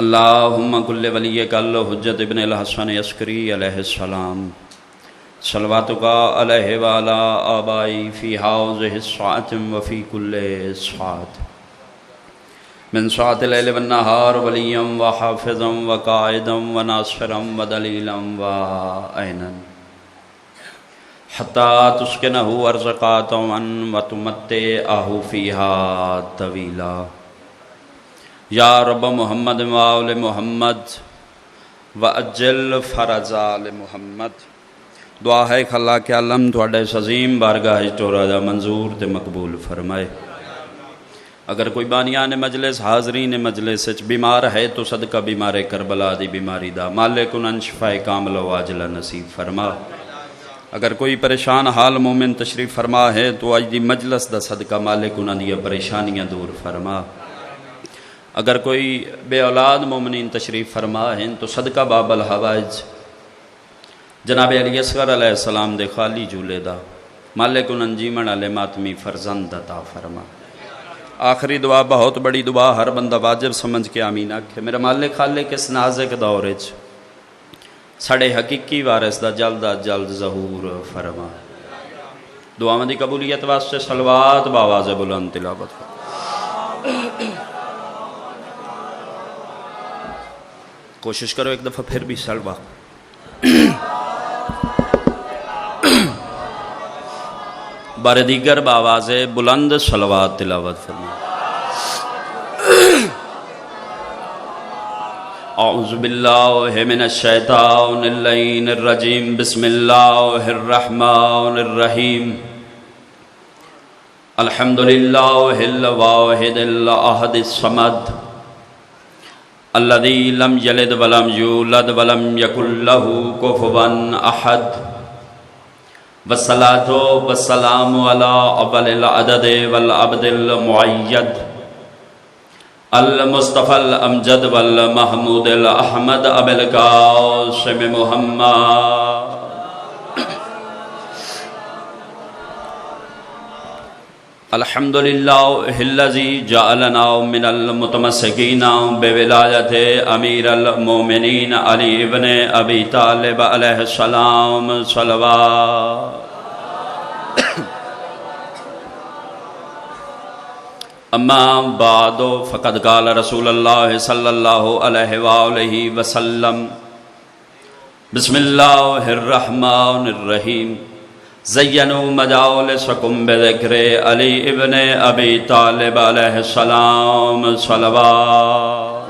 اللہم کل ولیک الحجت ابن الحسن عسکری علیہ السلام صلواتک علیہ وعلی آبائی فی حوضہ الساعۃ وفی کل ساعۃ من ساعۃ اللیل والنہار ولیا وحافظا وقائدا وناصرا ودلیلا وعینا حتی تسکنہ ارضک طوعا وتمتعہ فیہا طویلا یا رب محمد وآل محمد وعجل فرج آل محمد۔ دعا ہے کہ اللہ کے علم تھوڑے عظیم بارگاہ توڑا منظور تے مقبول فرمائے۔ اگر کوئی بانیان مجلس حاضرین مجلس بیمار ہے تو صدقہ بیمار کربلا دی بیماری دا مالک انہاں شفائے کامل و عاجلہ نصیب فرما۔ اگر کوئی پریشان حال مومن تشریف فرما ہے تو آج دی مجلس دا صدقہ مالک انہاں دی پریشانیاں دور فرما۔ اگر کوئی بے اولاد مومنین تشریف فرما ہیں تو صدقہ باب الحوائج جناب علی اصغر علیہ السلام دے خالی جھولے دا مالک انہاں جیمن والے ماتمی فرزند عطا فرما۔ آخری دعا بہت بڑی دعا، ہر بندہ واجب سمجھ کے آمین آکھے۔ میرا مالک خالق اس نازک دور وچ ساڑے حقیقی وارث دا جلد از جلد ظہور فرما۔ دعاواں دی قبولیت واسطے صلوات باواز بلند تلاوت فرما۔ کوشش کرو ایک دفعہ پھر بھی سلوا۔ بار دیگر بآواز بلند صلوات تلاوت فرما۔ اعوذ باللہ من الشیطان اللعین الرجیم، بسم اللہ الرحمن الرحیم۔ الحمدللہ الواحد الاحد الصمد الذی لم یلد ولم یولد ولم یکن لہ کفوا احد، والصلاة والسلام علی اول العدد والعبد المعید المصطفى الامجد والمحمود الاحمد ابی القاسم محمد۔ الحمدللہ الذی جعلنا من المتمسکین بولایت امیر المومنین علی ابن ابی طالب علیہ السلام صلوات۔ اما بعد فقد قال رسول اللہ صلی اللہ علیہ وآلہ وسلم، بسم اللہ الرحمن الرحیم، زینوا مجالسکم بذکر علی ابن ابی طالب علیہ السلام صلوات۔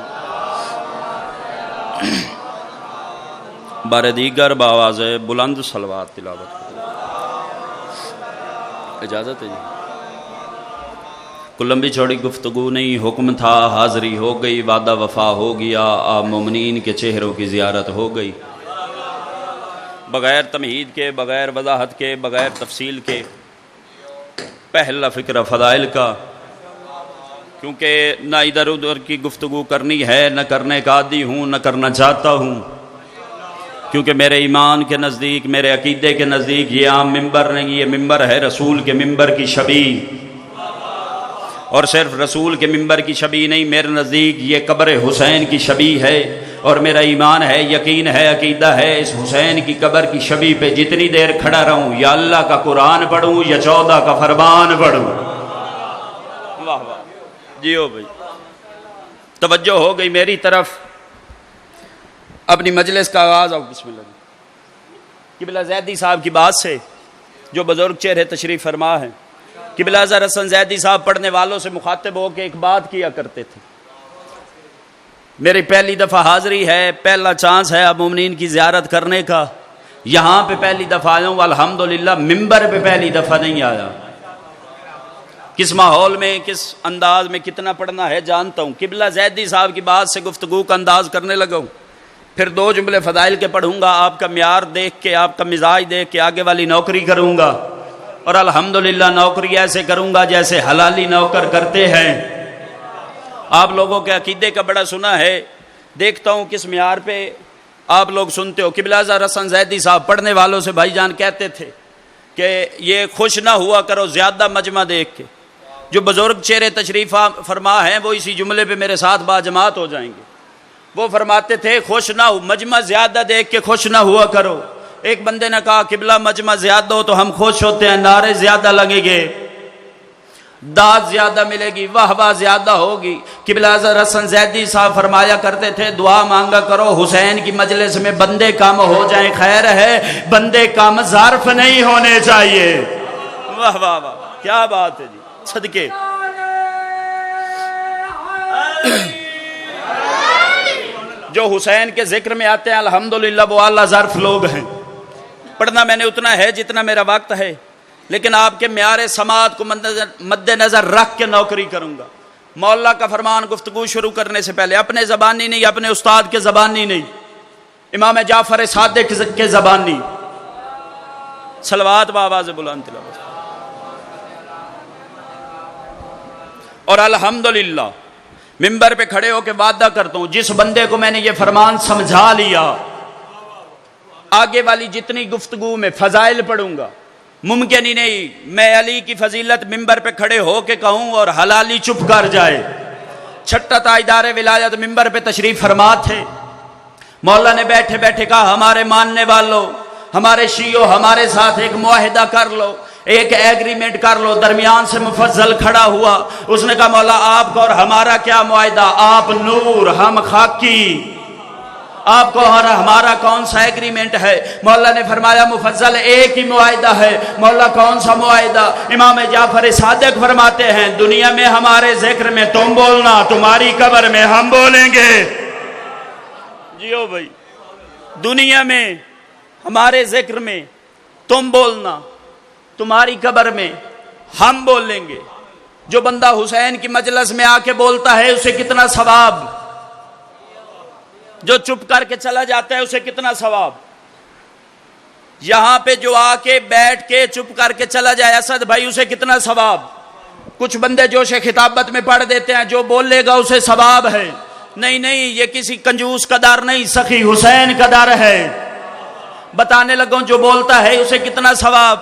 بار دیگر بآواز بلند صلوات تلاوت کریں۔ اجازت ہے جی؟ کوئی لمبی چوڑی گفتگو نہیں، حکم تھا، حاضری ہو گئی، وعدہ وفا ہو گیا، آپ مومنین کے چہروں کی زیارت ہو گئی۔ بغیر تمہید کے، بغیر وضاحت کے، بغیر تفصیل کے، پہلا فکر فضائل کا، کیونکہ نہ ادھر ادھر کی گفتگو کرنی ہے، نہ کرنے کا عادی ہوں، نہ کرنا چاہتا ہوں، کیونکہ میرے ایمان کے نزدیک، میرے عقیدے کے نزدیک یہ عام ممبر نہیں، یہ ممبر ہے رسول کے ممبر کی شبیہ، اور صرف رسول کے ممبر کی شبیہ نہیں، میرے نزدیک یہ قبر حسین کی شبیہ ہے، اور میرا ایمان ہے، یقین ہے، عقیدہ ہے، اس حسین کی قبر کی شبیہ پہ جتنی دیر کھڑا رہوں یا اللہ کا قرآن پڑھوں یا 14 کا فرمان پڑھوں۔ واہ واہ جیو بھائی، توجہ ہو گئی میری طرف۔ اپنی مجلس کا آغاز، آؤ بسم اللہ۔ قبلہ زیدی صاحب کی بات سے جو بزرگ چہرے تشریف فرما ہے، قبلہ اظہر حسن زیدی صاحب پڑھنے والوں سے مخاطب ہو کے ایک بات کیا کرتے تھے، میری پہلی دفعہ حاضری ہے، پہلا چانس ہے اب مومنین کی زیارت کرنے کا، یہاں پہ پہلی دفعہ آیا ہوں، الحمدللہ ممبر پہ پہلی دفعہ نہیں آیا۔ کس ماحول میں، کس انداز میں کتنا پڑھنا ہے جانتا ہوں۔ قبلہ زیدی صاحب کی بات سے گفتگو کا انداز کرنے لگا ہوں، پھر 2 جملے فضائل کے پڑھوں گا، آپ کا معیار دیکھ کے، آپ کا مزاج دیکھ کے آگے والی نوکری کروں گا، اور الحمدللہ نوکری ایسے کروں گا جیسے حلالی نوکر کرتے ہیں۔ آپ لوگوں کے عقیدے کا بڑا سنا ہے، دیکھتا ہوں کس معیار پہ آپ لوگ سنتے ہو۔ قبلہ اظہر حسن زیدی صاحب پڑھنے والوں سے بھائی جان کہتے تھے کہ یہ خوش نہ ہوا کرو زیادہ مجمع دیکھ کے، جو بزرگ چہرے تشریف فرما ہیں وہ اسی جملے پہ میرے ساتھ باجماعت ہو جائیں گے۔ وہ فرماتے تھے خوش نہ ہو، مجمع زیادہ دیکھ کے خوش نہ ہوا کرو۔ ایک بندے نے کہا قبلہ مجمع زیادہ ہو تو ہم خوش ہوتے ہیں، نعرے زیادہ لگیں گے، داد زیادہ ملے گی، واہ واہ زیادہ ہوگی۔ قبلہ اظہر حسن زیدی صاحب فرمایا کرتے تھے دعا مانگا کرو حسین کی مجلس میں بندے کم ہو جائیں، خیر ہے بندے کم ظرف نہیں ہونے چاہیے۔ واہ واہ واہ، کیا بات ہے جی، صدقے۔ جو حسین کے ذکر میں آتے ہیں الحمدللہ وہ اعلیٰ ظرف لوگ ہیں۔ پڑھنا میں نے اتنا ہے جتنا میرا وقت ہے، لیکن آپ کے معیار سماعت کو مد نظر رکھ کے نوکری کروں گا۔ مولا کا فرمان گفتگو شروع کرنے سے پہلے اپنے زبانی نہیں، اپنے استاد کے زبانی نہیں، امام جعفر صادق کے زبانی صلوات بآواز بلند تلاوت۔ اور الحمدللہ ممبر پہ کھڑے ہو کے وعدہ کرتا ہوں جس بندے کو میں نے یہ فرمان سمجھا لیا، آگے والی جتنی گفتگو میں فضائل پڑھوں گا، ممکن ہی نہیں میں علی کی فضیلت ممبر پہ کھڑے ہو کے کہوں اور حلالی چپ کر جائے۔ چھٹا تاجدار ولایت ممبر پہ تشریف فرما تھے، مولا نے بیٹھے بیٹھے کہا ہمارے ماننے والوں، ہمارے شیعوں، ہمارے ساتھ ایک معاہدہ کر لو، ایک ایگریمنٹ کر لو۔ درمیان سے مفضل کھڑا ہوا، اس نے کہا مولا آپ کا اور ہمارا کیا معاہدہ؟ آپ نور ہم خاکی، آپ کو اور ہمارا کون سا ایگریمنٹ ہے؟ مولا نے فرمایا مفضل ایک ہی معاہدہ ہے۔ مولا کون سا معاہدہ؟ امام جعفر صادق فرماتے ہیں دنیا میں ہمارے ذکر میں تم بولنا، تمہاری قبر میں ہم بولیں گے۔ جیو بھائی، دنیا میں ہمارے ذکر میں تم بولنا، تمہاری قبر میں ہم بولیں گے۔ جو بندہ حسین کی مجلس میں آ کے بولتا ہے اسے کتنا ثواب، جو چپ کر کے چلا جاتا ہے اسے کتنا ثواب۔ یہاں پہ جو آ کے بیٹھ کے چپ کر کے چلا جائے اسد بھائی اسے کتنا ثواب۔ کچھ بندے جوش خطابت میں پڑھ دیتے ہیں جو بولے گا اسے ثواب ہے، نہیں نہیں، یہ کسی کنجوس کا در نہیں، سخی حسین کا در ہے۔ بتانے لگوں جو بولتا ہے اسے کتنا ثواب،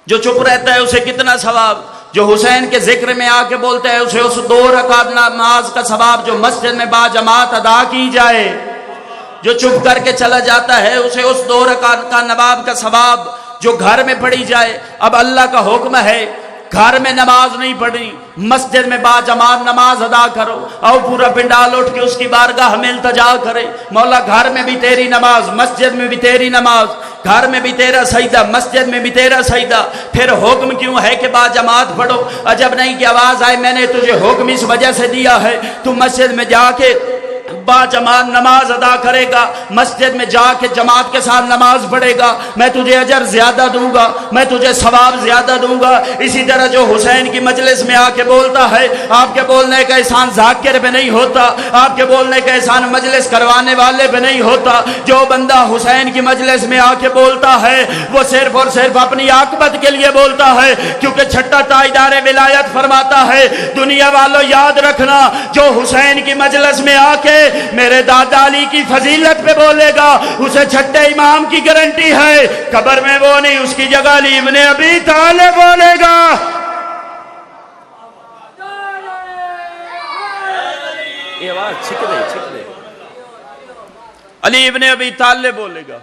جو چپ رہتا ہے اسے کتنا ثواب، جو حسین کے ذکر میں آ کے بولتا ہے اسے اس 2 رکعت نماز کا ثواب جو مسجد میں با جماعت ادا کی جائے، جو چپ کر کے چلا جاتا ہے اسے اس 2 رکعت کا نواب کا ثواب جو گھر میں پڑھی جائے۔ اب اللہ کا حکم ہے گھر میں نماز نہیں پڑھنی، مسجد میں با جماعت نماز ادا کرو، اور پورا پنڈال اٹھ کے اس کی بارگاہ میں التجا کرے، مولا گھر میں بھی تیری نماز، مسجد میں بھی تیری نماز، گھر میں بھی تیرا سجدہ، مسجد میں بھی تیرا سجدہ، پھر حکم کیوں ہے کہ با جماعت پڑھو؟ عجب نہیں کہ آواز آئے میں نے تجھے حکم اس وجہ سے دیا ہے تو مسجد میں جا کے با جماعت نماز ادا کرے گا، مسجد میں جا کے جماعت کے ساتھ نماز پڑھے گا، میں تجھے اجر زیادہ دوں گا، میں تجھے ثواب زیادہ دوں گا۔ اسی طرح جو حسین کی مجلس میں آ کے بولتا ہے، آپ کے بولنے کا احسان ذاکر پہ نہیں ہوتا، آپ کے بولنے کا احسان مجلس کروانے والے پہ نہیں ہوتا۔ جو بندہ حسین کی مجلس میں آ کے بولتا ہے وہ صرف اور صرف اپنی عاقبت کے لیے بولتا ہے، کیونکہ چھٹا تاجدار ولایت فرماتا ہے دنیا والوں یاد رکھنا جو حسین کی مجلس میں آ کے میرے دادا علی کی فضیلت پہ بولے گا اسے چھٹے امام کی گارنٹی ہے، قبر میں وہ نہیں، اس کی جگہ علی ابن ابی طالب بولے گا۔ یہ آواز چھک دے، علی ابن ابی طالب بولے گا۔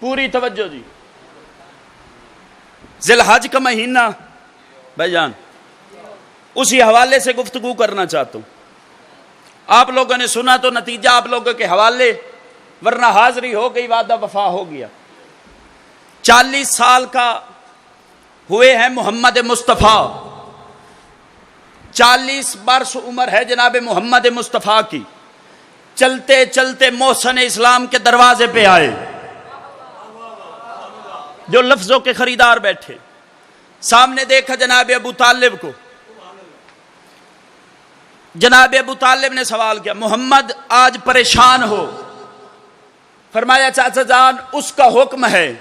پوری توجہ جی، ذی الحج کا مہینہ بھائی جان، اسی حوالے سے گفتگو کرنا چاہتا ہوں۔ آپ لوگوں نے سنا تو نتیجہ آپ لوگوں کے حوالے، ورنہ حاضری ہو گئی وعدہ وفا ہو گیا۔ 40 سال کا ہوئے ہیں محمد مصطفیٰ، 40 برس عمر ہے جناب محمد مصطفیٰ کی۔ چلتے چلتے محسن اسلام کے دروازے پہ آئے، جو لفظوں کے خریدار بیٹھے، سامنے دیکھا جناب ابو طالب کو۔ جناب ابو طالب نے سوال کیا محمد آج پریشان ہو؟ فرمایا چاچا جان اس کا حکم ہے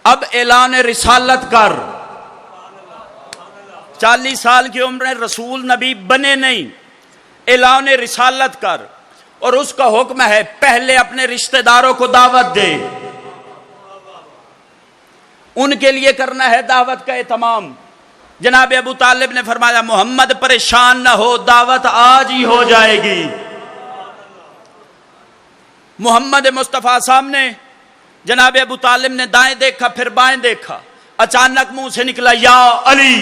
اب اعلان رسالت کر۔ 40 سال کی عمر میں رسول نبی بنے نہیں، اعلان رسالت کر، اور اس کا حکم ہے پہلے اپنے رشتہ داروں کو دعوت دے، ان کے لیے کرنا ہے دعوت کا اہتمام۔ جناب ابو طالب نے فرمایا محمد پریشان نہ ہو، دعوت آج ہی ہو جائے گی۔ محمد مصطفیٰ سامنے، جناب ابو طالب نے دائیں دیکھا پھر بائیں دیکھا، اچانک منہ سے نکلا یا علی۔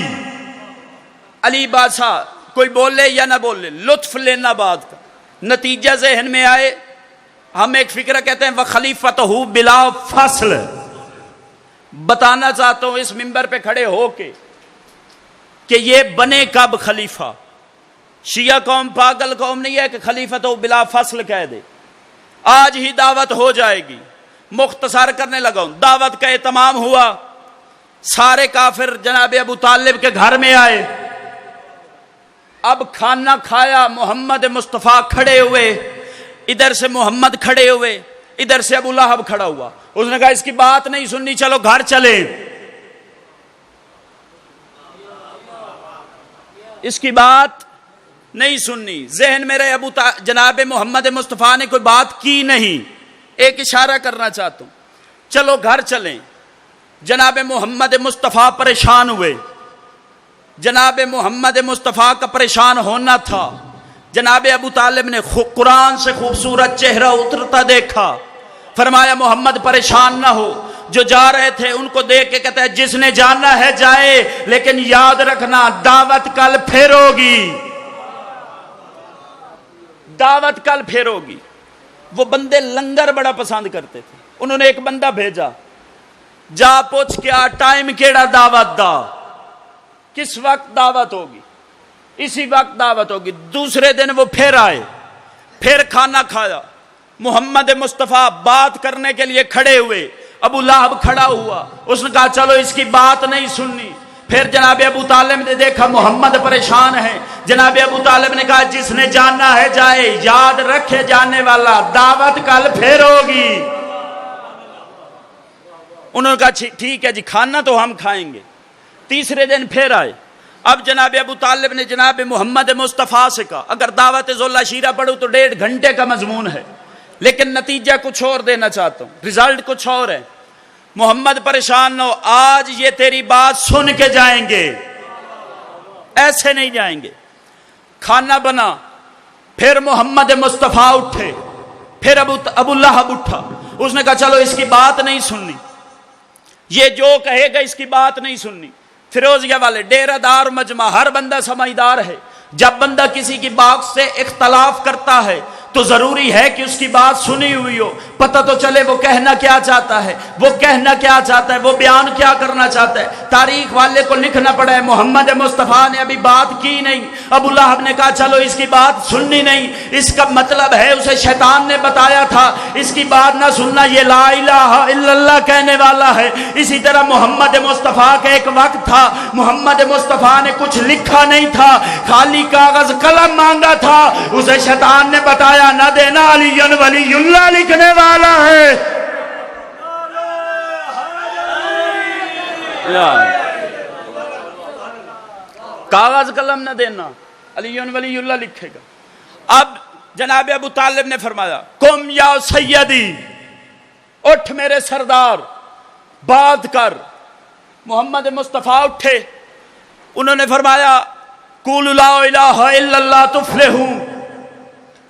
علی بادشاہ کوئی بولے یا نہ بولے، لطف لینا بات کا، نتیجہ ذہن میں آئے۔ ہم ایک فکر کہتے ہیں وَخَلِيفَتُهُ بِلَا فَصْلٍ، بتانا چاہتا ہوں اس منبر پہ کھڑے ہو کے کہ یہ بنے کب خلیفہ۔ شیعہ قوم پاگل قوم نہیں ہے کہ خلیفۃ بلا فصل کہہ دے۔ آج ہی دعوت ہو جائے گی، مختصر کرنے لگا ہوں۔ دعوت کا اہتمام ہوا، سارے کافر جناب ابو طالب کے گھر میں آئے۔ اب کھانا کھایا، محمد مصطفیٰ کھڑے ہوئے، ادھر سے محمد کھڑے ہوئے، ادھر سے ابو لہب کھڑا ہوا۔ اس نے کہا اس کی بات نہیں سننی، چلو گھر چلے۔ اس کی بات نہیں سننی، ذہن میں رہے جناب محمد مصطفیٰ نے کوئی بات کی نہیں۔ ایک اشارہ کرنا چاہتا ہوں، چلو گھر چلیں۔ جناب محمد مصطفیٰ پریشان ہوئے۔ جناب محمد مصطفیٰ کا پریشان ہونا تھا۔ جناب ابو طالب نے قرآن سے خوبصورت چہرہ اترتا دیکھا، فرمایا محمد پریشان نہ ہو۔ جو جا رہے تھے ان کو دیکھ کے کہتا ہے جس نے جانا ہے جائے، لیکن یاد رکھنا دعوت کل پھر ہوگی، دعوت کل پھر ہوگی۔ وہ بندے لنگر بڑا پسند کرتے تھے، انہوں نے ایک بندہ بھیجا، جا پوچھ کیا ٹائم کیڑا دعوت دا، کس وقت دعوت ہوگی، اسی وقت دعوت ہوگی۔ دوسرے دن وہ پھر آئے، پھر کھانا کھایا۔ محمد مصطفیٰ بات کرنے کے لیے کھڑے ہوئے، ابو لہب کھڑا ہوا، اس نے کہا چلو اس کی بات نہیں سننی۔ پھر جناب ابو طالب نے دیکھا محمد پریشان ہے، جناب ابو طالب نے کہا جس نے جانا ہے جائے، یاد رکھے جانے والا دعوت کل پھر ہوگی۔ انہوں نے کہا ٹھیک ہے جی، کھانا تو ہم کھائیں گے۔ تیسرے دن پھر آئے۔ اب جناب ابو طالب نے جناب محمد مصطفیٰ سے کہا، اگر دعوت ذوالعشیرہ پڑھوں تو 1.5 گھنٹے کا مضمون ہے، لیکن نتیجہ کچھ اور دینا چاہتا ہوں، رزلٹ کچھ اور ہے۔ محمد پریشان نہ ہو، آج یہ تیری بات سن کے جائیں گے، ایسے نہیں جائیں گے۔ کھانا بنا، پھر محمد مصطفیٰ اٹھے، پھر ابو لہب اٹھا۔ اس نے کہا چلو اس کی بات نہیں سننی، یہ جو کہے گا اس کی بات نہیں سننی۔ فیروزیہ والے ڈیرہ دار مجمع، ہر بندہ سمجھدار ہے، جب بندہ کسی کی بات سے اختلاف کرتا ہے تو ضروری ہے کہ اس کی بات سنی ہوئی ہو، پتہ تو چلے وہ کہنا کیا چاہتا ہے، وہ کہنا کیا چاہتا ہے، وہ بیان کیا کرنا چاہتا ہے۔ تاریخ والے کو لکھنا پڑا ہے محمد مصطفیٰ نے ابھی بات کی نہیں، ابو لہب نے کہا چلو اس کی بات سننی نہیں، اس کا مطلب ہے اسے شیطان نے بتایا تھا اس کی بات نہ سننا، یہ لا الہ الا اللہ کہنے والا ہے۔ اسی طرح محمد مصطفیٰ کا ایک وقت تھا، محمد مصطفیٰ نے کچھ لکھا نہیں تھا، خالی کاغذ قلم مانگا تھا، اسے شیطان نے بتایا نہ دینا، علی ولی اللہ لکھنے والا ہے۔ کاغذ قلم نہ دینا، علی ولی اللہ لکھے گا۔ اب جناب ابو طالب نے فرمایا قم یا سیدی، اٹھ میرے سردار، بات کر۔ محمد مصطفیٰ اٹھے، انہوں نے فرمایا قولوا لا الہ الا اللہ تفلحوا،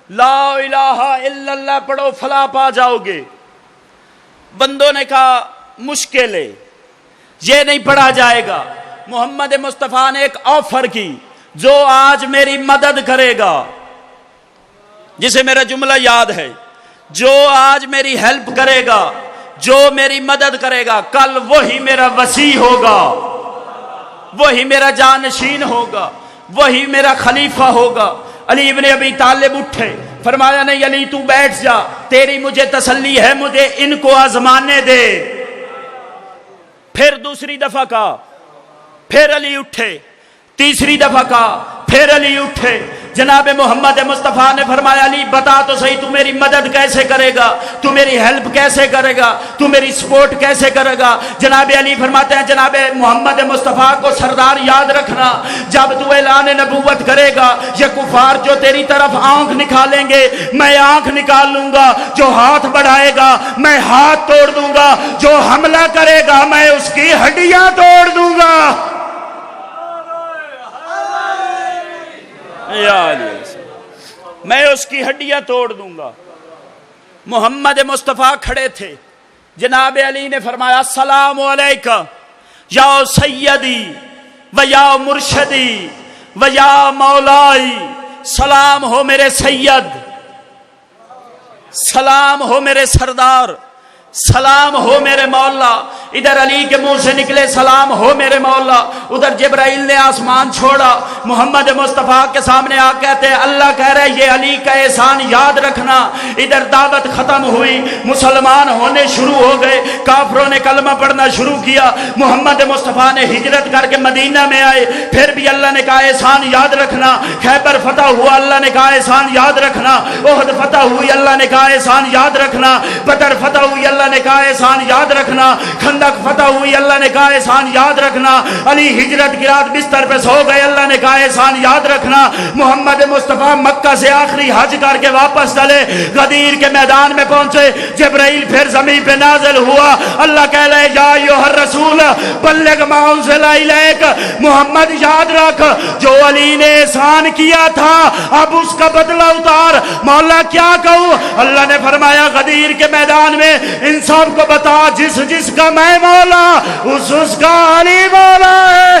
لا الہ الا اللہ پڑھو فلاح پا جاؤ گے۔ بندوں نے کہا مشکل ہے، یہ نہیں پڑھا جائے گا۔ محمد مصطفیٰ نے ایک آفر کی، جو آج میری مدد کرے گا، جسے میرا جملہ یاد ہے، جو آج میری ہیلپ کرے گا، جو میری مدد کرے گا، کل وہی میرا وصی ہوگا، وہی میرا جانشین ہوگا، وہی میرا خلیفہ ہوگا۔ علی ابن ابی طالب اٹھے، فرمایا نہیں علی تو بیٹھ جا، تیری مجھے تسلی ہے، مجھے ان کو آزمانے دے۔ پھر دوسری دفعہ کہا، پھر علی اٹھے، تیسری دفعہ کہا، پھر علی اٹھے۔ جناب محمد مصطفیٰ نے فرمایا علی بتا تو صحیح، تو میری مدد کیسے کرے گا، تو میری ہیلپ کیسے کرے گا، تو میری سپورٹ کیسے کرے گا۔ جناب علی فرماتے ہیں جناب محمد مصطفیٰ کو سردار یاد رکھنا، جب تو اعلان نبوت کرے گا، یہ کفار جو تیری طرف آنکھ نکالیں گے میں آنکھ نکال لوں گا، جو ہاتھ بڑھائے گا میں ہاتھ توڑ دوں گا، جو حملہ کرے گا میں اس کی ہڈیاں توڑ دوں گا۔ میں اس کی ہڈیاں توڑ دوں گا۔ محمد مصطفیٰ کھڑے تھے، جناب علی نے فرمایا السلام علیکم یا سیدی و یا مرشدی و یا مولائی، سلام ہو میرے سید، سلام ہو میرے سردار، سلام ہو میرے مولا۔ ادھر علی کے منہ سے نکلے سلام ہو میرے مولا، ادھر جبرائیل نے آسمان چھوڑا، محمد مصطفیٰ کے سامنے آ کہتے ہیں اللہ کہہ رہے یہ علی کا احسان یاد رکھنا۔ ادھر دعوت ختم ہوئی، مسلمان ہونے شروع ہو گئے، کافروں نے کلمہ پڑھنا شروع کیا، محمد مصطفیٰ نے ہجرت کر کے مدینہ میں آئے، پھر بھی اللہ نے کہا احسان یاد رکھنا۔ خیبر فتح ہوا، اللہ نے کہا احسان یاد رکھنا۔ احد فتح ہوئی، اللہ نے کہا احسان یاد رکھنا۔ بدر فتح ہوئی، اللہ نے کہا احسان یاد رکھنا۔ خندق فتح ہوئی، اللہ نے کہا احسان یاد رکھنا۔ علی ہجرت کی رات بستر پہ سو گئے، اللہ نے کہا احسان یاد رکھنا۔ محمد مصطفیٰ مکہ سے آخری حج کر کے واپس چلے، غدیر کے میدان میں پہنچے، جبرائیل پھر زمین پہ نازل ہوا، اللہ کہہ رہے یا ایھا الرسول بلغ ما انزل الیک، محمد یاد رکھ جو علی نے احسان کیا تھا اب اس کا بدلہ اتار۔ مولا کیا کہوں؟ اللہ نے فرمایا غدیر کے میدان میں ان سب کو بتا جس جس کا میں مولا اس کا علی مولا ہے۔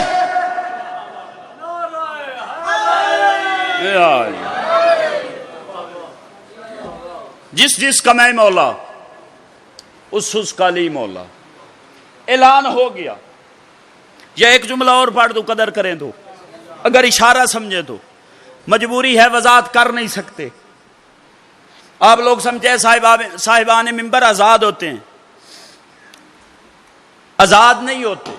جس جس کا میں مولا اس کا علی مولا۔ اعلان ہو گیا۔ یہ ایک جملہ اور پڑھ دو، قدر کریں تو، اگر اشارہ سمجھے تو، مجبوری ہے وضاحت کر نہیں سکتے۔ آپ لوگ سمجھے صاحبان منبر آزاد ہوتے ہیں، آزاد نہیں ہوتے،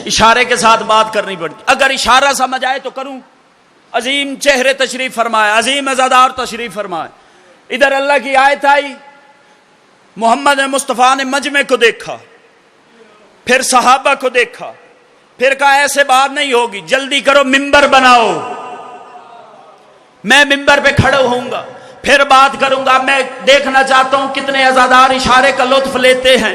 اشارے کے ساتھ بات کرنی پڑتی۔ اگر اشارہ سمجھ آئے تو کروں۔ عظیم چہرے تشریف فرمائے، عظیم عزادار تشریف فرمائے۔ ادھر اللہ کی آیت آئی، محمد مصطفیٰ نے مجمع کو دیکھا، پھر صحابہ کو دیکھا، پھر کہا ایسے بات نہیں ہوگی، جلدی کرو منبر بناؤ، میں منبر پہ کھڑا ہوں گا، پھر بات کروں گا۔ میں دیکھنا چاہتا ہوں کتنے عزادار اشارے کا لطف لیتے ہیں۔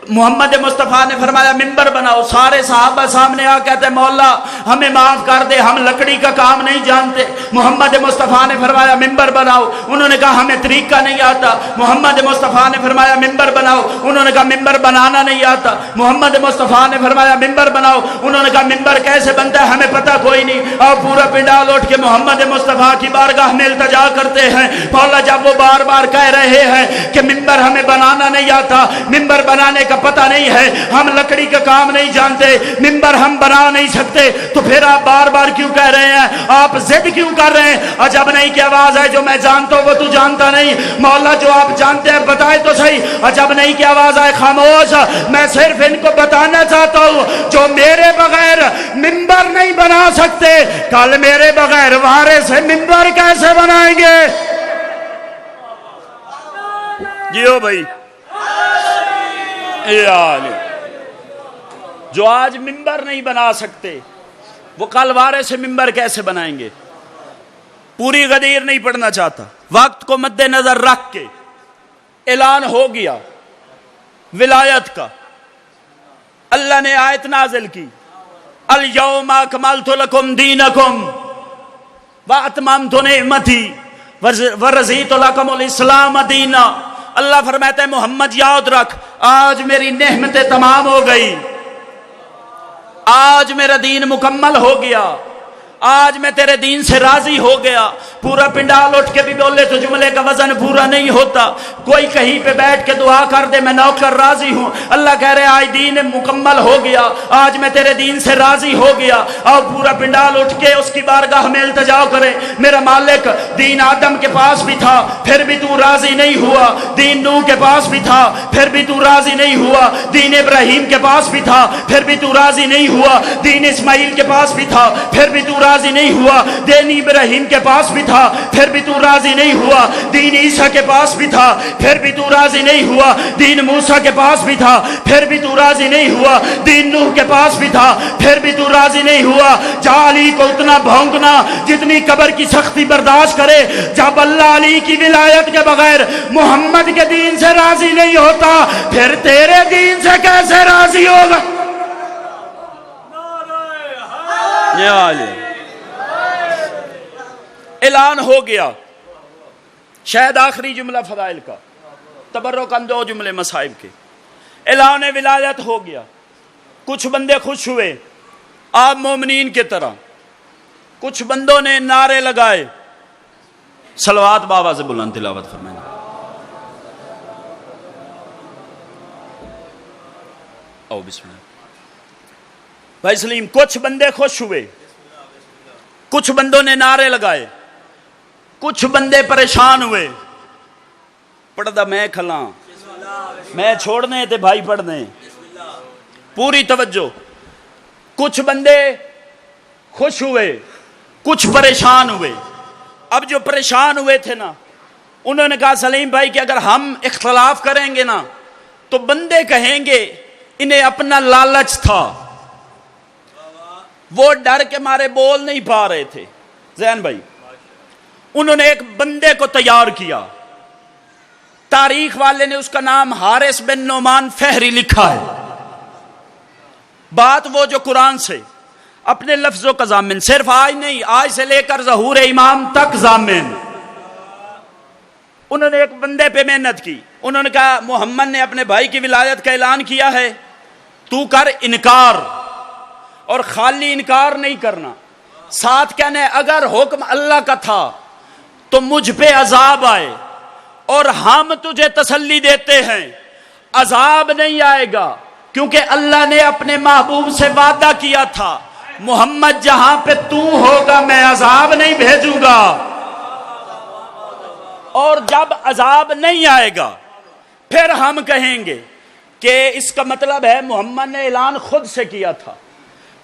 محمد مصطفیٰ نے فرمایا منبر بناؤ، سارے صحابہ سامنے آ کہتے مولا ہمیں معاف کر دے، ہم لکڑی کا کام نہیں جانتے۔ محمد مصطفیٰ نے فرمایا منبر بناؤ، انہوں نے کہا ہمیں طریقہ نہیں آتا۔ محمد مصطفیٰ نے فرمایا منبر بناؤ، انہوں نے کہا منبر بنانا نہیں آتا۔ محمد مصطفیٰ نے فرمایا منبر بناؤ، انہوں نے کہا منبر کیسے بنتا ہے ہمیں پتہ کوئی نہیں۔ اور پورا پنڈال اٹھ کے محمد مصطفیٰ کی بارگاہ میں التجا کرتے ہیں۔ مولا جب وہ بار بار کہہ رہے ہیں کہ منبر ہمیں بنانا نہیں آتا، منبر بنانے کا پتہ نہیں ہے، ہم لکڑی کا کام نہیں جانتے، منبر ہم بنا نہیں سکتے، تو پھر آپ بار بار کیوں کہہ رہے ہیں؟ آپ ضد کیوں کر رہے ہیں؟ عجب نہیں کہ آواز ہے جو میں جانتا ہوں وہ تو جانتا نہیں۔ مولا جو آپ جانتے ہیں بتائے تو صحیح۔ عجب نہیں کہ آواز ہے خاموش، میں صرف ان کو بتانا چاہتا ہوں جو میرے بغیر منبر نہیں بنا سکتے، کل میرے بغیر وارث منبر کیسے بنائیں گے؟ جیو بھائی، جو آج منبر نہیں بنا سکتے وہ کل وارث سے منبر کیسے بنائیں گے؟ پوری غدیر نہیں پڑھنا چاہتا، وقت کو مد نظر رکھ کے اعلان ہو گیا ولایت کا۔ اللہ نے آیت نازل کی الیوم اکملت لکم دینکم واتممت نعمتی ورضیت لکم الاسلام دینا۔ اللہ فرماتا ہے محمد یاد رکھ آج میری نعمتیں تمام ہو گئی، آج میرا دین مکمل ہو گیا، آج میں تیرے دین سے راضی ہو گیا۔ پورا پنڈال اٹھ کے بھی بولے تو جملے کا وزن پورا نہیں ہوتا۔ کوئی کہیں پہ بیٹھ کے دعا کر دے میں نوکر راضی ہوں، اللہ کہہ رہے آج دین مکمل ہو گیا، آج میں تیرے دین سے راضی ہو گیا۔ اور پورا پنڈال اٹھ کے اس کی بارگاہ میں التجا کرے، میرا مالک دین آدم کے پاس بھی تھا پھر بھی تو راضی نہیں ہوا، دین نوح کے پاس بھی تھا پھر بھی تو راضی نہیں ہوا، دین ابراہیم کے پاس بھی تھا پھر بھی تو راضی نہیں ہوا، دین اسماعیل کے پاس بھی تھا پھر بھی تو راضی نہیں ہوا، دین ابراہیم کے پاس بھی تھا پھر بھی تو راضی نہیں ہوا، دین عیسیٰ کے پاس بھی تھا پھر بھی تو راضی نہیں ہوا، دین موسیٰ کے پاس بھی تھا پھر بھی تو راضی نہیں ہوا، دین نوح کے پاس بھی تھا پھر بھی تو راضی نہیں ہوا۔ جا علی کو اتنا بھونکنا جتنی قبر کی سختی برداشت کرے، جب اللہ علی کی ولایت کے بغیر محمد کے دین سے راضی نہیں ہوتا پھر تیرے دین سے کیسے راضی ہوگا؟ اعلان ہو گیا شاید آخری جملہ فضائل کا، تبرکاً 2 جملے مصائب کے۔ اعلان ولایت ہو گیا، کچھ بندے خوش ہوئے آپ مومنین کے طرح، کچھ بندوں نے نعرے لگائے۔ صلوات بابا سے بلند تلاوت فرمائیں۔ او بسم اللہ۔ بھائی سلیم، کچھ بندے خوش ہوئے، کچھ بندوں نے نعرے لگائے، کچھ بندے پریشان ہوئے۔ پڑھدا میں کھلاں، میں چھوڑنے تے بھائی پڑھنے، پوری توجہ۔ کچھ بندے خوش ہوئے، کچھ پریشان ہوئے۔ اب جو پریشان ہوئے تھے نا، انہوں نے کہا سلیم بھائی کہ اگر ہم اختلاف کریں گے نا تو بندے کہیں گے انہیں اپنا لالچ تھا، وہ ڈر کے مارے بول نہیں پا رہے تھے۔ زین بھائی، انہوں نے ایک بندے کو تیار کیا، تاریخ والے نے اس کا نام حارث بن نعمان فہری لکھا ہے۔ بات وہ جو قرآن سے اپنے لفظوں کا ضامن، صرف آج نہیں، آج سے لے کر ظہور امام تک ضامن۔ انہوں نے ایک بندے پہ محنت کی، انہوں نے کہا محمد نے اپنے بھائی کی ولایت کا اعلان کیا ہے، تو کر انکار، اور خالی انکار نہیں کرنا، ساتھ کہنا ہے اگر حکم اللہ کا تھا تو مجھ پہ عذاب آئے، اور ہم تجھے تسلی دیتے ہیں عذاب نہیں آئے گا، کیونکہ اللہ نے اپنے محبوب سے وعدہ کیا تھا محمد جہاں پہ تو ہوگا میں عذاب نہیں بھیجوں گا۔ اور جب عذاب نہیں آئے گا پھر ہم کہیں گے کہ اس کا مطلب ہے محمد نے اعلان خود سے کیا تھا۔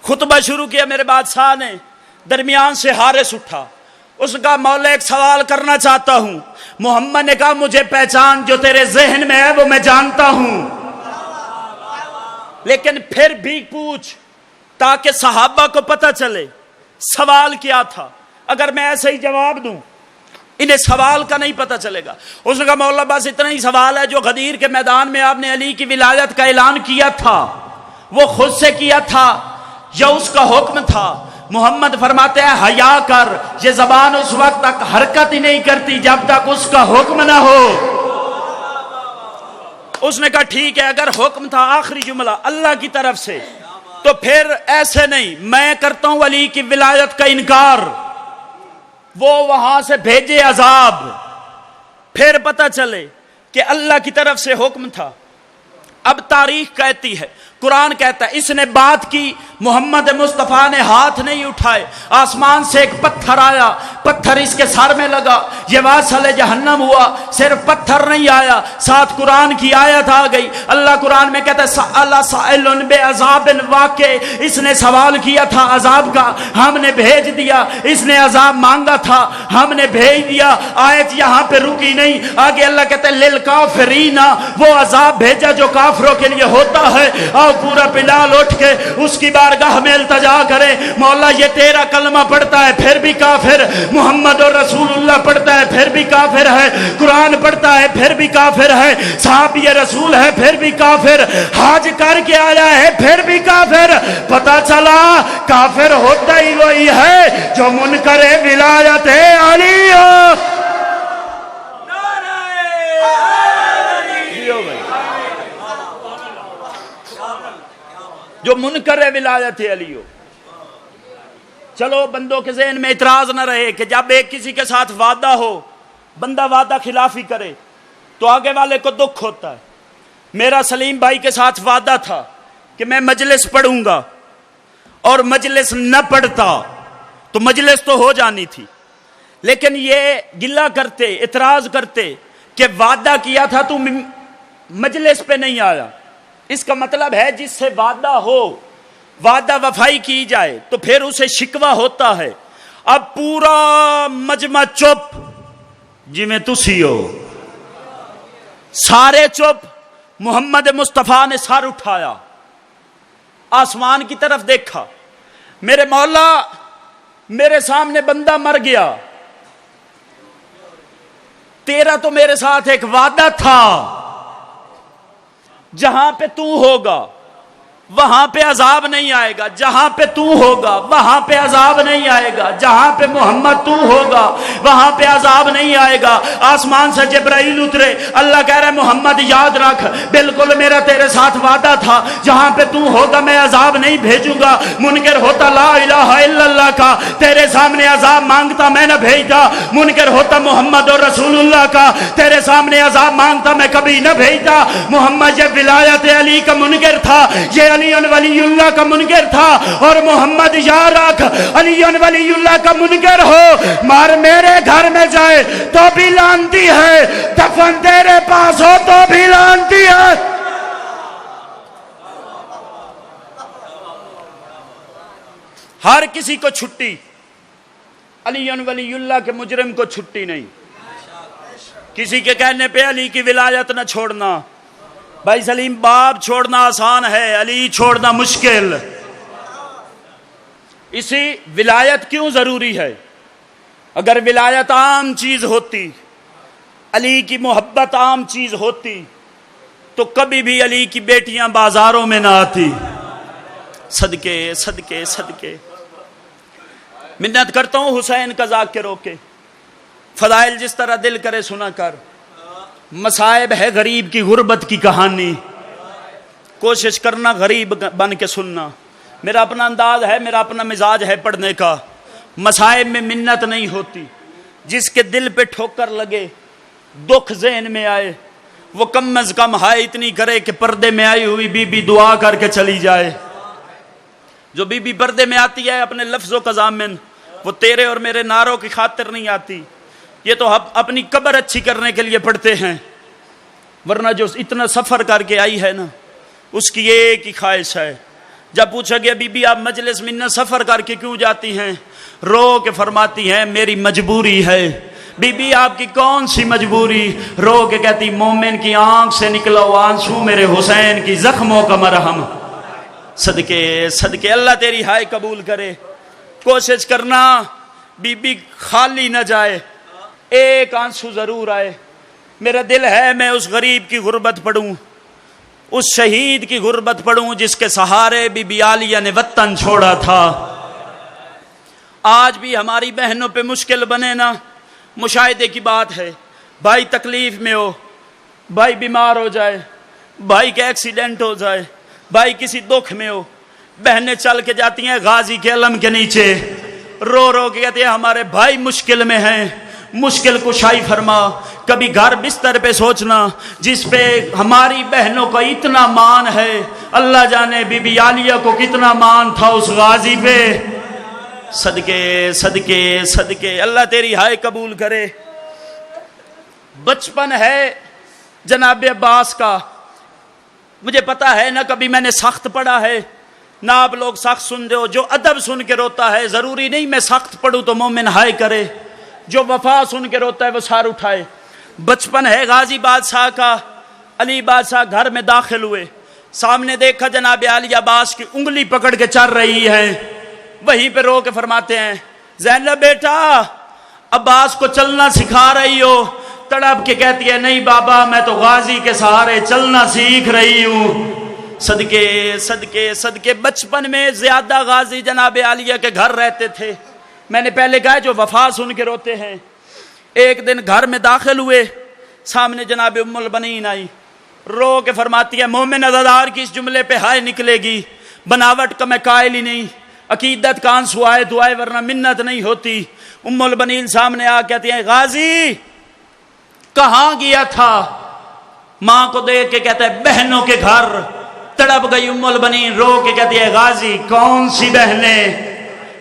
خطبہ شروع کیا، میرے بادشاہ نے، درمیان سے حارث اٹھا، اس کا مولا ایک سوال کرنا چاہتا ہوں۔ محمد نے کہا مجھے پہچان جو تیرے ذہن میں ہے وہ میں جانتا ہوں، لیکن پھر بھی پوچھ تاکہ صحابہ کو پتہ چلے سوال کیا تھا۔ اگر میں ایسے ہی جواب دوں انہیں سوال کا نہیں پتہ چلے گا۔ اس نے کہا مولا بس اتنا ہی سوال ہے، جو غدیر کے میدان میں آپ نے علی کی ولایت کا اعلان کیا تھا وہ خود سے کیا تھا یا اس کا حکم تھا؟ محمد فرماتے ہیں حیا کر، یہ زبان اس وقت تک حرکت ہی نہیں کرتی جب تک اس کا حکم نہ ہو۔ اس نے کہا ٹھیک ہے، اگر حکم تھا آخری جملہ اللہ کی طرف سے تو پھر ایسے نہیں، میں کرتا ہوں علی کی ولایت کا انکار، وہ وہاں سے بھیجے عذاب، پھر پتہ چلے کہ اللہ کی طرف سے حکم تھا۔ اب تاریخ کہتی ہے، قرآن کہتا ہے اس نے بات کی، محمد مصطفیٰ نے ہاتھ نہیں اٹھائے، آسمان سے ایک پتھر آیا، پتھر اس کے سر میں لگا، یہ واصل جہنم ہوا۔ صرف پتھر نہیں آیا، ساتھ قرآن کی آیت آ گئی۔ اللہ قرآن میں کہتا ہے سأل سائل بعذاب واقع، اس نے سوال کیا تھا عذاب کا، ہم نے بھیج دیا۔ اس نے عذاب مانگا تھا، ہم نے بھیج دیا۔ آیت یہاں پہ رکی نہیں، آگے اللہ کہتا ہے للکافرین، وہ عذاب بھیجا جو کافروں کے لیے ہوتا ہے۔ پورا بلال اٹھ کے اس کی بارگاہ میں التجا کرے، مولا یہ تیرا کلمہ پڑھتا ہے پھر بھی کافر، محمد اور رسول اللہ پڑھتا ہے پھر بھی کافر ہے، قرآن پڑھتا ہے پھر بھی کافر ہے، صحابی رسول ہے پھر بھی کافر، حج کر کے آیا ہے پھر بھی کافر۔ پتہ چلا کافر ہوتا ہی وہی ہے جو منکر ولایت علی۔ جو منکر ولایت علی ہو۔ چلو بندوں کے ذہن میں اعتراض نہ رہے کہ جب ایک کسی کے ساتھ وعدہ ہو، بندہ وعدہ خلافی کرے تو آگے والے کو دکھ ہوتا ہے۔ میرا سلیم بھائی کے ساتھ وعدہ تھا کہ میں مجلس پڑھوں گا، اور مجلس نہ پڑھتا تو مجلس تو ہو جانی تھی، لیکن یہ گلہ کرتے، اعتراض کرتے کہ وعدہ کیا تھا تو مجلس پہ نہیں آیا۔ اس کا مطلب ہے جس سے وعدہ ہو، وعدہ وفائی کی جائے تو پھر اسے شکوہ ہوتا ہے۔ اب پورا مجمع چپ، جی میں تسی ہو، سارے چپ۔ محمد مصطفیٰ نے سر اٹھایا، آسمان کی طرف دیکھا، میرے مولا میرے سامنے بندہ مر گیا، تیرا تو میرے ساتھ ایک وعدہ تھا جہاں پہ تو ہوگا وہاں پہ عذاب نہیں آئے گا جہاں پہ تو ہوگا، وہاں پہ عذاب نہیں آئے گا جہاں پہ محمد تو ہوگا، وہاں پہ عذاب نہیں آئے گا۔ آسمان سے جبرائیل اترے، اللہ کہہ رہے محمد یاد رکھ، بالکل میرا تیرے ساتھ وعدہ تھا، جہاں پہ تو ہوگا میں عذاب نہیں بھیجوں گا۔ منکر ہوتا لا الہ الا اللہ کا، تیرے سامنے عذاب مانگتا میں نہ بھیجتا۔ منکر ہوتا محمد اور رسول اللہ کا، تیرے سامنے عذاب مانگتا میں کبھی نہ بھیجتا۔ محمد یہ ولایت علی کا منکر تھا، یہ علی ولی اللہ کا منکر تھا، اور محمد یاد رکھ علی ولی اللہ کا منکر ہو مار میرے گھر میں جائے تو بھی لانتی ہے، دفن تیرے پاس ہو تو بھی لانتی ہے۔ ہر کسی کو چھٹی، علی ولی اللہ کے مجرم کو چھٹی نہیں۔ کسی کے کہنے پہ علی کی ولایت نہ چھوڑنا۔ بھائی سلیم، باپ چھوڑنا آسان ہے، علی چھوڑنا مشکل۔ اسی ولایت کیوں ضروری ہے؟ اگر ولایت عام چیز ہوتی، علی کی محبت عام چیز ہوتی، تو کبھی بھی علی کی بیٹیاں بازاروں میں نہ آتی۔ صدقے صدقے صدقے منت کرتا ہوں حسین کا ذاکروں کے فضائل جس طرح دل کرے سنا کر۔ مصائب ہے غریب کی غربت کی کہانی، کوشش کرنا غریب بن کے سننا۔ میرا اپنا انداز ہے، میرا اپنا مزاج ہے پڑھنے کا۔ مصائب میں منت نہیں ہوتی، جس کے دل پہ ٹھوکر لگے، دکھ ذہن میں آئے، وہ کم از کم ہائے اتنی کرے کہ پردے میں آئی ہوئی بی بی دعا کر کے چلی جائے۔ جو بی بی پردے میں آتی ہے اپنے لفظوں کا ضامن، وہ تیرے اور میرے نعروں کی خاطر نہیں آتی، یہ تو اپنی قبر اچھی کرنے کے لیے پڑھتے ہیں۔ ورنہ جو اتنا سفر کر کے آئی ہے نا، اس کی ایک ہی خواہش ہے۔ جب پوچھا گیا بی بی آپ مجلس میں سفر کر کے کیوں جاتی ہیں، رو کے فرماتی ہیں میری مجبوری ہے۔ بی بی آپ کی کون سی مجبوری؟ رو کے کہتی مومن کی آنکھ سے نکلا ہوا آنسو میرے حسین کی زخموں کا مرہم۔ صدقے صدقے اللہ تیری ہائے قبول کرے۔ کوشش کرنا بی بی خالی نہ جائے، ایک آنسو ضرور آئے۔ میرا دل ہے میں اس غریب کی غربت پڑھوں، اس شہید کی غربت پڑھوں جس کے سہارے بی بی عالیہ نے وطن چھوڑا تھا۔ آج بھی ہماری بہنوں پہ مشکل بنے نا، مشاہدے کی بات ہے۔ بھائی تکلیف میں ہو، بھائی بیمار ہو جائے، بھائی کے ایکسیڈنٹ ہو جائے، بھائی کسی دکھ میں ہو، بہنیں چل کے جاتی ہیں غازی کے علم کے نیچے، رو رو کے کہتے ہیں ہمارے بھائی مشکل میں ہیں، مشکل کشائی فرما۔ کبھی گھر بستر پہ سوچنا جس پہ ہماری بہنوں کا اتنا مان ہے، اللہ جانے بی بی عالیہ کو کتنا مان تھا اس غازی پہ۔ صدقے صدقے صدقے اللہ تیری ہائے قبول کرے۔ بچپن ہے جناب عباس کا، مجھے پتا ہے نہ کبھی میں نے سخت پڑھا ہے نہ آپ لوگ سخت سنتے ہو۔ جو ادب سن کے روتا ہے، ضروری نہیں میں سخت پڑھوں تو مومن ہائے کرے، جو وفا سن کے روتا ہے وہ سار اٹھائے۔ بچپن ہے غازی بادشاہ کا، علی بادشاہ گھر میں داخل ہوئے، سامنے دیکھا جناب علی عباس کی انگلی پکڑ کے چل رہی ہے، وہیں پہ رو کے فرماتے ہیں زینب بیٹا عباس کو چلنا سکھا رہی ہو؟ تڑپ کے کہتی ہے نہیں بابا میں تو غازی کے سہارے چلنا سیکھ رہی ہوں۔ صدقے صدقے صدقے بچپن میں زیادہ غازی جناب عالیہ کے گھر رہتے تھے۔ میں نے پہلے کہا جو وفا سن کے روتے ہیں۔ ایک دن گھر میں داخل ہوئے، سامنے جناب ام البنین آئی، رو کے فرماتی ہے مومن عزادار کی اس جملے پہ ہائے نکلے گی، بناوٹ کا میں قائل ہی نہیں، عقیدت کا آنسو آئے دعائے ورنہ منت نہیں ہوتی۔ ام البنین سامنے آ کہتی ہیں غازی کہاں گیا تھا؟ ماں کو دیکھ کے کہتا ہے بہنوں کے گھر۔ تڑپ گئی ام البنین، رو کے کہتی ہے غازی کون سی بہنیں؟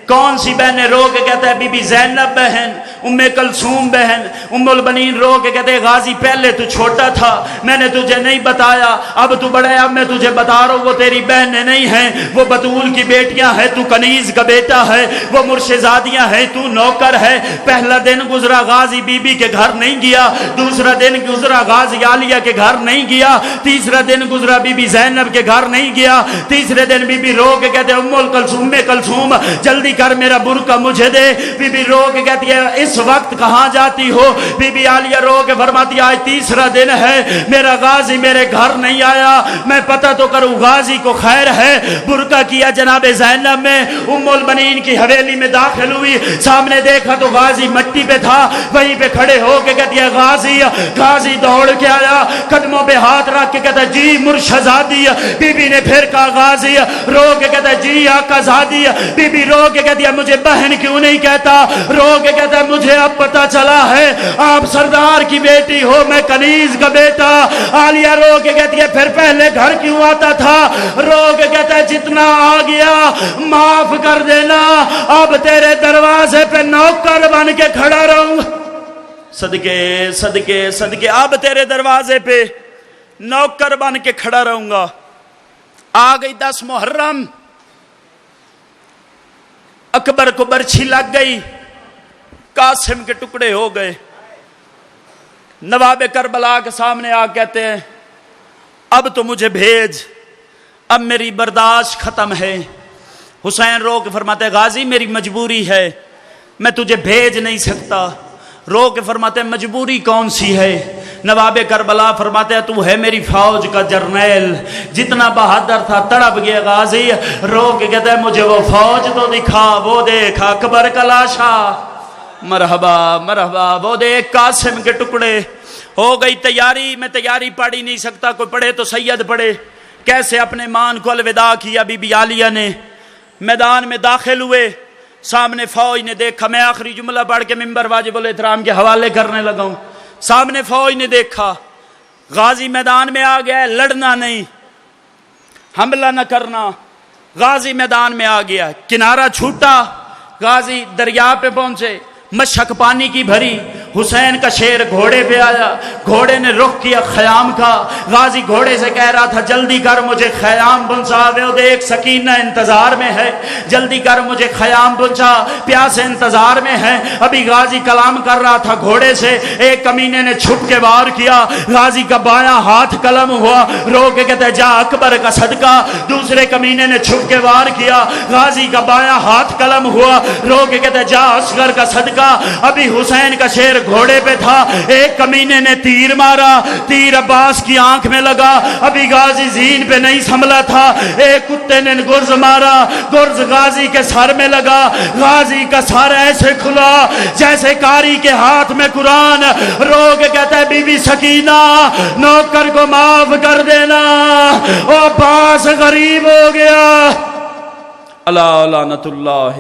کون سی بہنیں؟ رو کے کہتا ہے بی بی زینب بہن، ام کلثوم بہن۔ ام البنین رو کے کہتے ہیں غازی پہلے تو چھوٹا تھا، میں نے تجھے نہیں بتایا، اب تو بڑا ہے، اب میں تجھے بتا رہا ہوں وہ تیری بہنیں نہیں ہیں، وہ بطول کی بیٹیاں ہیں، تو کنیز کا بیٹا ہے، وہ مرشدزادیاں ہیں، تو نوکر ہے۔ پہلا دن گزرا غازی بی بی کے گھر نہیں گیا، دوسرا دن گزرا غازی عالیہ کے گھر نہیں گیا، تیسرا دن گزرا بی بی زینب کے گھر نہیں گیا، تیسرے دن بی بی رو کے کہتے ہیں ام کلثوم جلدی کر میرا برقع مجھے دے۔ بی بی رو کے کہتی ہے اس وقت کہاں جاتی ہو؟ بی بی عالیہ رو کے فرماتی ہے آج تیسرا دن ہے، میرا غازی میرے گھر نہیں آیا، میں پتہ تو کروں غازی کو خیر ہے۔ برقع کیا جناب زینب میں ام المنین کی حویلی میں داخل ہوئی، سامنے دیکھا تو غازی مٹی پہ تھا، وہیں پہ کھڑے ہو کے کہتی ہے غازی۔ غازی دوڑ کے آیا، قدموں پہ ہاتھ رکھ کے کہتا ہے جی مرشدزادی۔ بی بی نے پھر کہا غازی، رو کے کہتا ہے جی آقا زادی۔ بی بی رو کے کہتی ہے مجھے بہن کیوں نہیں کہتا؟ رو کے کہتا ہے مجھے اب پتہ چلا ہے آپ سردار کی بیٹی ہو، میں کنیز کا بیٹا۔ عالیہ رو کے کہتی ہے پھر پہلے گھر کیوں آتا تھا؟ رو کے کہتا ہے جتنا آ گیا معاف کر دینا، اب تیرے دروازے پہ نوکر بن کے کھڑا رہوں گا۔ صدقے صدقے صدقے، اب تیرے دروازے پہ نوکر بن کے کھڑا رہوں گا۔ آ گئی 10 محرم، اکبر کو برچھی لگ گئی، قاسم کے ٹکڑے ہو گئے۔ نواب کربلا کے سامنے آ کہتے ہیں اب تو مجھے بھیج، اب میری برداشت ختم ہے۔ حسین رو کے فرماتے ہیں غازی میری مجبوری ہے، میں تجھے بھیج نہیں سکتا۔ رو کے فرماتے ہیں مجبوری کون سی ہے؟ نواب کربلا فرماتے ہیں تو ہے میری فوج کا جرنیل، جتنا بہادر تھا تڑپ گیا غازی۔ رو کے کہتے ہیں مجھے وہ فوج تو دکھا، وہ دیکھ اکبر کا لاشا، مرحبا مرحبا، وہ دیکھ قاسم کے ٹکڑے۔ ہو گئی تیاری، میں تیاری پڑھ ہی نہیں سکتا، کوئی پڑھے تو سید پڑھے۔ کیسے اپنے مان کو الوداع کیا بی بی عالیہ نے۔ میدان میں داخل ہوئے، سامنے فوج نے دیکھا، میں آخری جملہ پڑھ کے منبر واجب الاحترام کے حوالے کرنے لگا ہوں۔ سامنے فوج نے دیکھا غازی میدان میں آ گیا ہے، لڑنا نہیں، حملہ نہ کرنا۔ غازی میدان میں آ گیا، کنارہ چھوٹا، غازی دریا پہ پہنچے، مشک پانی کی بھری۔ حسین کا شیر گھوڑے پہ آیا، گھوڑے نے رخ کیا خیام کا۔ غازی گھوڑے سے کہہ رہا تھا جلدی کر مجھے خیام پہنچا، وہ دیکھ سکینہ انتظار میں ہے، جلدی کر مجھے خیام پہنچا، پیاسے انتظار میں ہے۔ ابھی غازی کلام کر رہا تھا گھوڑے سے، ایک کمینے نے چھپ کے وار کیا، غازی کا بایاں ہاتھ قلم ہوا۔ رو کے کہتے جا اکبر کا صدقہ، دوسرے کمینے نے چھپ کے وار کیا، غازی کا بایاں ہاتھ قلم ہوا۔ رو کے کہتے جا اصغر کا صدقہ۔ ابھی حسین کا شیر گھوڑے پہ تھا، ایک کمینے نے تیر مارا، تیر عباس کی آنکھ میں لگا۔ ابھی غازی زین پہ نہیں سنبھلا تھا، ایک کتے نے گرز مارا، گرز غازی کے سر میں لگا۔ غازی کا سر ایسے کھلا جیسے قاری کے ہاتھ میں قرآن۔ رو کے کہتا ہے بی بی سکینہ نوکر کو معاف کر دینا، وہ عباس غریب ہو گیا۔ اللہ لعنت اللہ